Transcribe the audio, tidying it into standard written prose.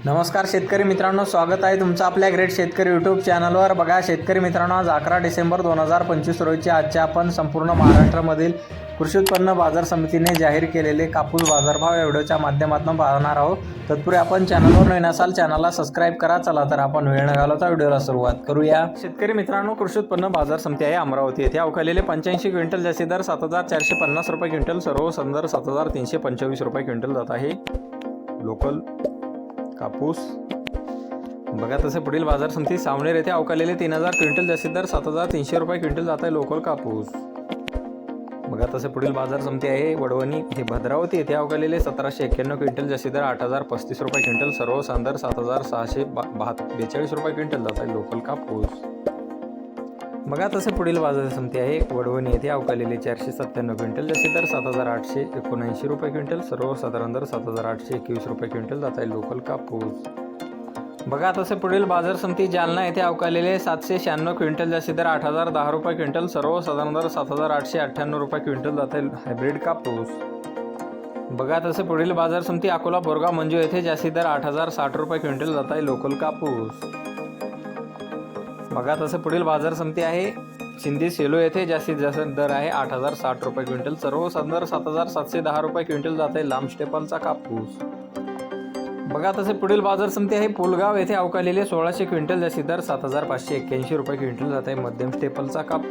नमस्कार शेतकरी मित्रांनो, स्वागत आहे तुमचं आपल्या ग्रेट शेतकरी यूट्यूब चॅनलवर। बघा शेतकरी मित्रांनो, आज 11 डिसेंबर 2025 रोजी आजच्या आपण संपूर्ण महाराष्ट्रामधील कृषी उत्पन्न बाजार समितीने जाहीर केलेले कापूस बाजारभाव या व्हिडिओच्या माध्यमातून पाहणार आहोत। तत्पूर्वी आपण चॅनलवर नवीन असाल चॅनलला सबस्क्राइब करा। चला तर आपण वेळ न घालवता व्हिडिओला सुरुवात करूया। शेतकरी मित्रांनो, कृषी उत्पन्न बाजार समिती आहे अमरावती येथे अवकालेले 85 क्विंटल जास्तीत दर 7450 रुपये क्विंटल, सर्व संदर 7325 रुपये क्विंटल जात आहे लोकल कापूस। बघा तसे पुढील बाजार समिती सावनेर येथे अवकालेले 3000 क्विंटल जास्तीत दर 7300 रुपये क्विंटल जात आहे लोकल कापूस। बघा तसे पुढील बाजार समिती आहे वडवणी हे भद्रावती येथे अवकालेले 1791 क्विंटल जास्तीत दर 8035 रुपये क्विंटल, सर्व सांदर 7642 रुपये क्विंटल जात आहे लोकल कापूस। बघा तसे पुढील बाजार समिती आहे वडवणी येथे अवकालेले 497 क्विंटल जास्तीत दर 7879 रुपये क्विंटल, सर्व साधारण दर 7821 रुपये क्विंटल जात आहे लोकल कापूस। बघा तसे पुढील बाजार समिती जालना येथे अवकालेले 796 क्विंटल जास्तीत दर 8010 रुपये क्विंटल, सर्व साधारण दर 7898 रुपये क्विंटल जात आहे हायब्रिड कापूस। बघा तसे पुढील बाजार समिती अकोला बोरगाव मंजू येथे जास्तीत दर 8060 रुपये क्विंटल जात आहे लोकल कापूस। बघा तसे पुढील बाजार समिती आहे सिंधी सेलो येथे जास्तीत जास्त दर आहे 8060 रुपये क्विंटल, सर्व संदर 7710 रुपये क्विंटल जात आहे लांब स्टेपलचा कापूस। बघा तसे पुढील बाजार समिती आहे पुलगाव येथे अवकालेले 1600 क्विंटल जास्तीत दर 7581 रुपये क्विंटल जात आहे मध्यम स्टेपलचा कापूस।